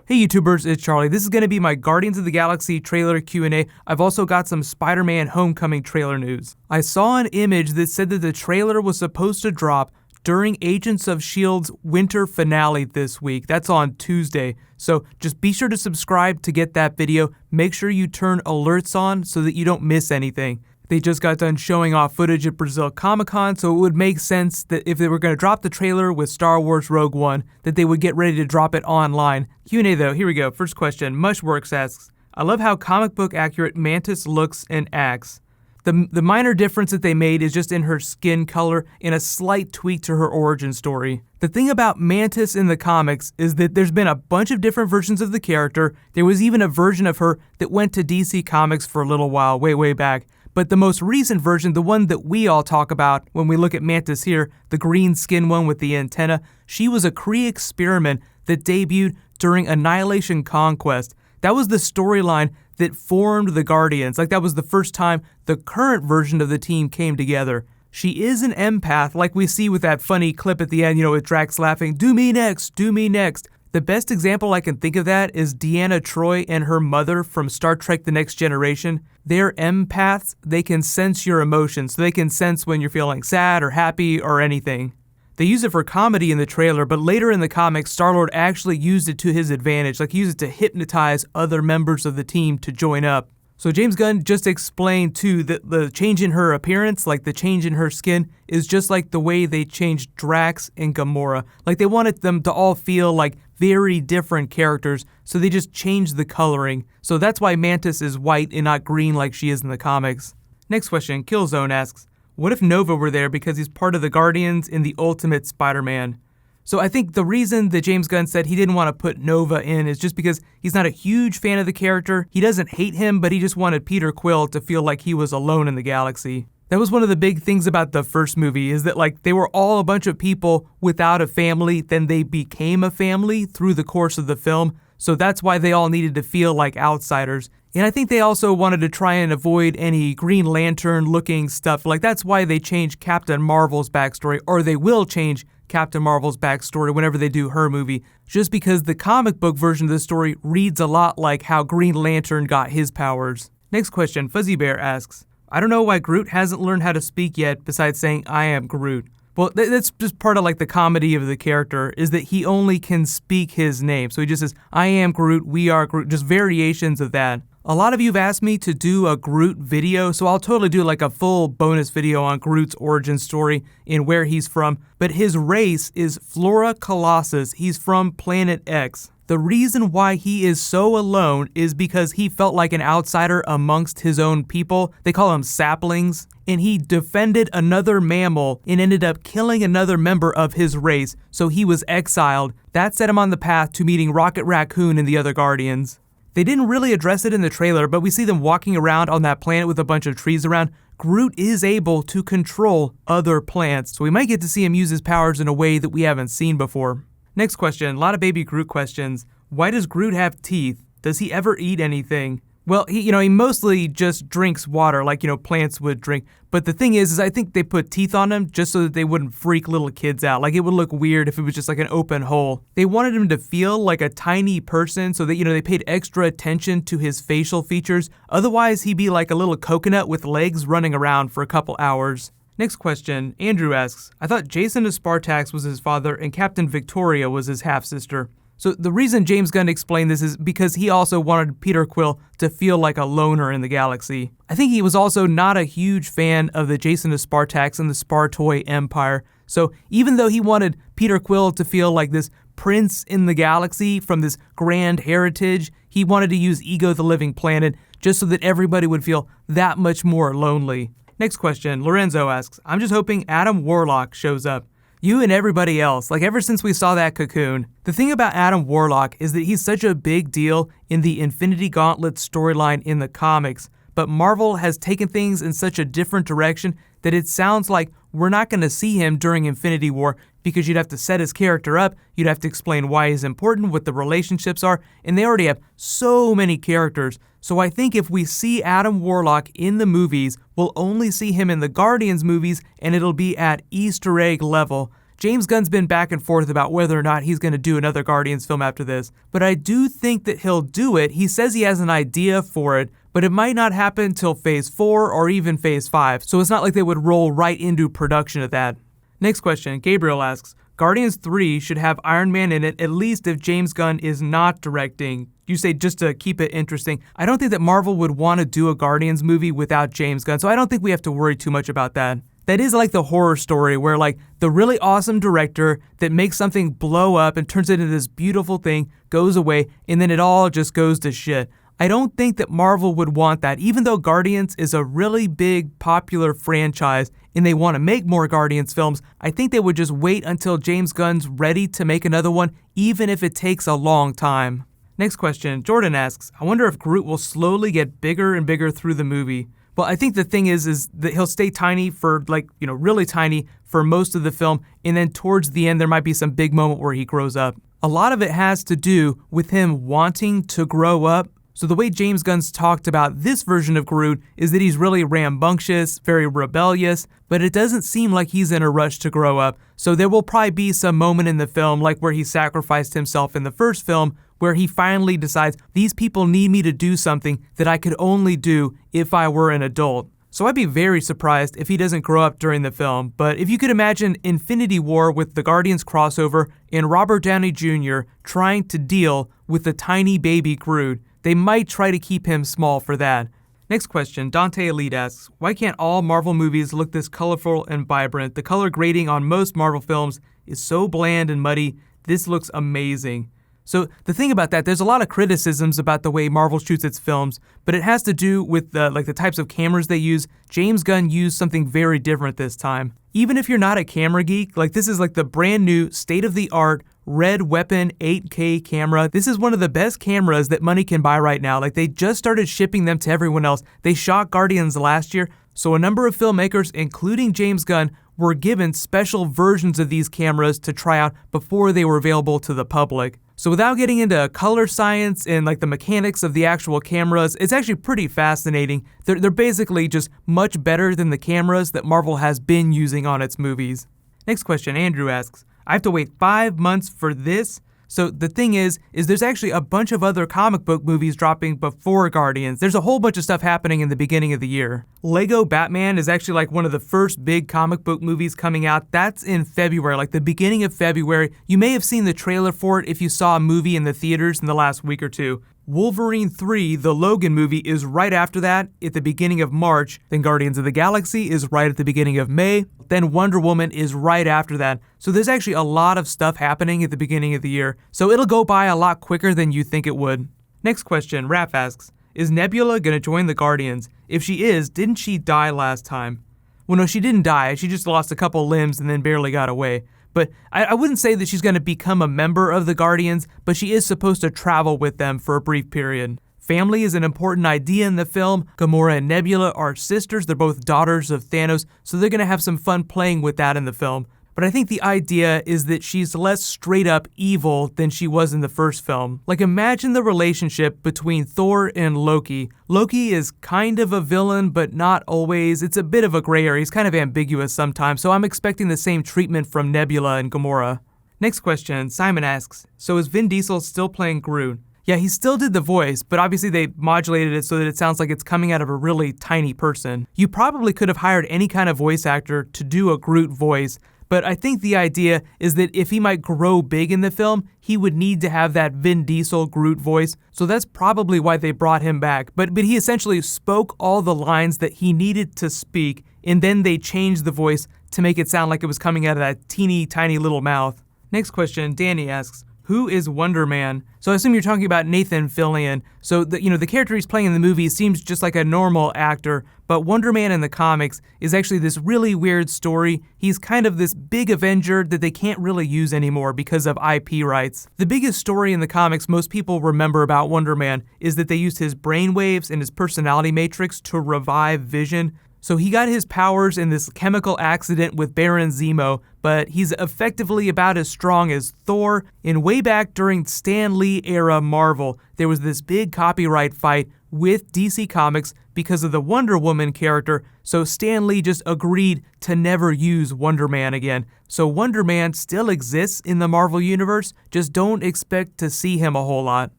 Hey YouTubers, it's Charlie. This is going to be my Guardians of the Galaxy trailer Q&A. I've also got some Spider-Man Homecoming trailer news. I saw an image that said that the trailer was supposed to drop during Agents of S.H.I.E.L.D.'s winter finale this week. That's on Tuesday. So just be sure to subscribe to get that video. Make sure you turn alerts on so that you don't miss anything. They just got done showing off footage at Brazil Comic-Con, so it would make sense that if they were going to drop the trailer with Star Wars Rogue One, that they would get ready to drop it online. Q&A though, here we go. First question, Mushworks asks, I love how comic book accurate Mantis looks and acts. The minor difference that they made is just in her skin color and a slight tweak to her origin story. The thing about Mantis in the comics is that there's been a bunch of different versions of the character. There was even a version of her that went to DC Comics for a little while, way back. But the most recent version, the one that we all talk about when we look at Mantis here, the green skin one with the antenna, she was a Kree experiment that debuted during Annihilation Conquest. That was the storyline that formed the Guardians. Like, that was the first time the current version of the team came together. She is an empath, like we see with that funny clip at the end, with Drax laughing, do me next, do me next. The best example I can think of that is Deanna Troi and her mother from Star Trek The Next Generation. They're empaths. They can sense your emotions, so they can sense when you're feeling sad or happy or anything. They use it for comedy in the trailer, but later in the comics, Star-Lord actually used it to his advantage, like he used it to hypnotize other members of the team to join up. So James Gunn just explained too that the change in her appearance, like the change in her skin, is just like the way they changed Drax and Gamora. Like they wanted them to all feel like very different characters, so they just changed the coloring. So that's why Mantis is white and not green like she is in the comics. Next question, Killzone asks, what if Nova were there because he's part of the Guardians in the Ultimate Spider-Man? So I think the reason that James Gunn said he didn't want to put Nova in is just because he's not a huge fan of the character. He doesn't hate him, but he just wanted Peter Quill to feel like he was alone in the galaxy. That was one of the big things about the first movie, is that like they were all a bunch of people without a family, then they became a family through the course of the film. So that's why they all needed to feel like outsiders. And I think they also wanted to try and avoid any Green Lantern looking stuff. Like that's why they changed Captain Marvel's backstory, or they will change Captain Marvel's backstory whenever they do her movie, just because the comic book version of the story reads a lot like how Green Lantern got his powers. Next question, Fuzzy Bear asks, I don't know why Groot hasn't learned how to speak yet besides saying, I am Groot. Well, that's just part of like the comedy of the character, is that he only can speak his name. So he just says, I am Groot, we are Groot, just variations of that. A lot of you have asked me to do a Groot video, so I'll totally do like a full bonus video on Groot's origin story and where he's from. But his race is Flora Colossus. He's from Planet X. The reason why he is so alone is because he felt like an outsider amongst his own people. They call them saplings. And he defended another mammal and ended up killing another member of his race, so he was exiled. That set him on the path to meeting Rocket Raccoon and the other Guardians. They didn't really address it in the trailer, but we see them walking around on that planet with a bunch of trees around. Groot is able to control other plants, so we might get to see him use his powers in a way that we haven't seen before. Next question, a lot of baby Groot questions. Why does Groot have teeth? Does he ever eat anything? Well, he mostly just drinks water like, plants would drink. But the thing is I think they put teeth on him just so that they wouldn't freak little kids out. Like, it would look weird if it was just like an open hole. They wanted him to feel like a tiny person, so that, they paid extra attention to his facial features. Otherwise, he'd be like a little coconut with legs running around for a couple hours. Next question, Andrew asks, I thought Jason of Spartax was his father and Captain Victoria was his half-sister. So the reason James Gunn explained this is because he also wanted Peter Quill to feel like a loner in the galaxy. I think he was also not a huge fan of the Jason of Spartax and the Spartoy Empire. So even though he wanted Peter Quill to feel like this prince in the galaxy from this grand heritage, he wanted to use Ego the Living Planet just so that everybody would feel that much more lonely. Next question, Lorenzo asks, I'm just hoping Adam Warlock shows up. You and everybody else, like ever since we saw that Cocoon. The thing about Adam Warlock is that he's such a big deal in the Infinity Gauntlet storyline in the comics, but Marvel has taken things in such a different direction that it sounds like we're not going to see him during Infinity War, because you'd have to set his character up, you'd have to explain why he's important, what the relationships are, and they already have so many characters. So I think if we see Adam Warlock in the movies, we'll only see him in the Guardians movies, and it'll be at Easter egg level. James Gunn's been back and forth about whether or not he's going to do another Guardians film after this, but I do think that he'll do it. He says he has an idea for it, but it might not happen till Phase 4 or even Phase 5, so it's not like they would roll right into production at that. Next question, Gabriel asks, Guardians 3 should have Iron Man in it, at least if James Gunn is not directing. You say just to keep it interesting. I don't think that Marvel would want to do a Guardians movie without James Gunn, so I don't think we have to worry too much about that. That is like the horror story where like the really awesome director that makes something blow up and turns it into this beautiful thing goes away and then it all just goes to shit. I don't think that Marvel would want that, even though Guardians is a really big, popular franchise and they want to make more Guardians films. I think they would just wait until James Gunn's ready to make another one, even if it takes a long time. Next question, Jordan asks, I wonder if Groot will slowly get bigger and bigger through the movie. Well, I think the thing is that he'll stay tiny for really tiny for most of the film, and then towards the end there might be some big moment where he grows up. A lot of it has to do with him wanting to grow up. So the way James Gunn's talked about this version of Groot is that he's really rambunctious, very rebellious, but it doesn't seem like he's in a rush to grow up. So there will probably be some moment in the film, like where he sacrificed himself in the first film, where he finally decides, these people need me to do something that I could only do if I were an adult. So I'd be very surprised if he doesn't grow up during the film, but if you could imagine Infinity War with the Guardians crossover and Robert Downey Jr. trying to deal with the tiny baby Groot, they might try to keep him small for that. Next question, Dante Elite asks, why can't all Marvel movies look this colorful and vibrant? The color grading on most Marvel films is so bland and muddy. This looks amazing. So the thing about that, there's a lot of criticisms about the way Marvel shoots its films, but it has to do with the types of cameras they use. James Gunn used something very different this time. Even if you're not a camera geek, this is the brand new state-of-the-art Red Weapon 8K camera. This is one of the best cameras that money can buy right now. They just started shipping them to everyone else. They shot Guardians last year, so a number of filmmakers, including James Gunn, were given special versions of these cameras to try out before they were available to the public. So without getting into color science and the mechanics of the actual cameras, it's actually pretty fascinating. They're basically just much better than the cameras that Marvel has been using on its movies. Next question, Andrew asks, I have to wait 5 months for this? So the thing is there's actually a bunch of other comic book movies dropping before Guardians. There's a whole bunch of stuff happening in the beginning of the year. Lego Batman is actually one of the first big comic book movies coming out. That's in February, the beginning of February. You may have seen the trailer for it if you saw a movie in the theaters in the last week or two. Wolverine 3, the Logan movie, is right after that, at the beginning of March. Then Guardians of the Galaxy is right at the beginning of May. Then Wonder Woman is right after that. So there's actually a lot of stuff happening at the beginning of the year. So it'll go by a lot quicker than you think it would. Next question, Raph asks, is Nebula gonna join the Guardians? If she is, didn't she die last time? Well, no, she didn't die. She just lost a couple limbs and then barely got away. But I wouldn't say that she's going to become a member of the Guardians, but she is supposed to travel with them for a brief period. Family is an important idea in the film. Gamora and Nebula are sisters. They're both daughters of Thanos, so they're going to have some fun playing with that in the film. But I think the idea is that she's less straight up evil than she was in the first film. Imagine the relationship between Thor and Loki. Loki is kind of a villain, but not always. It's a bit of a gray area. He's kind of ambiguous sometimes, so I'm expecting the same treatment from Nebula and Gamora. Next question, Simon asks, so is Vin Diesel still playing Groot? Yeah, he still did the voice, but obviously they modulated it so that it sounds like it's coming out of a really tiny person. You probably could have hired any kind of voice actor to do a Groot voice, but I think the idea is that if he might grow big in the film, he would need to have that Vin Diesel Groot voice, so that's probably why they brought him back. But he essentially spoke all the lines that he needed to speak, and then they changed the voice to make it sound like it was coming out of that teeny tiny little mouth. Next question, Danny asks, who is Wonderman? So I assume you're talking about Nathan Fillion. So the character he's playing in the movie seems just like a normal actor, but Wonderman in the comics is actually this really weird story. He's kind of this big Avenger that they can't really use anymore because of IP rights. The biggest story in the comics most people remember about Wonderman is that they used his brainwaves and his personality matrix to revive Vision. So he got his powers in this chemical accident with Baron Zemo, but he's effectively about as strong as Thor. And way back during Stan Lee era Marvel, there was this big copyright fight with DC Comics because of the Wonder Woman character, so Stan Lee just agreed to never use Wonderman again. So Wonderman still exists in the Marvel Universe, just don't expect to see him a whole lot.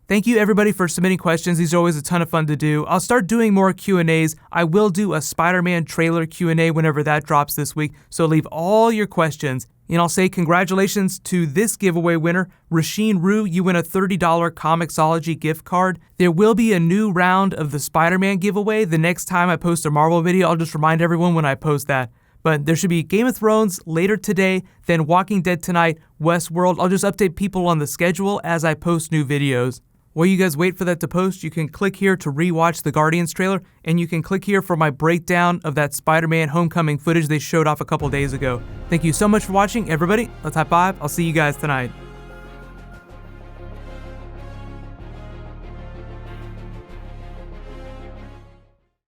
Thank you everybody for submitting questions. These are always a ton of fun to do. I'll start doing more Q&As. I will do a Spider-Man trailer Q&A whenever that drops this week, so leave all your questions. And I'll say congratulations to this giveaway winner, Rasheen Rue. You win a $30 Comixology gift card. There will be a new round of the Spider-Man giveaway the next time I post a Marvel video. I'll just remind everyone when I post that. But there should be Game of Thrones later today, then Walking Dead tonight, Westworld. I'll just update people on the schedule as I post new videos. While you guys wait for that to post, you can click here to rewatch the Guardians trailer, and you can click here for my breakdown of that Spider-Man Homecoming footage they showed off a couple days ago. Thank you so much for watching, everybody. Let's high five. I'll see you guys tonight.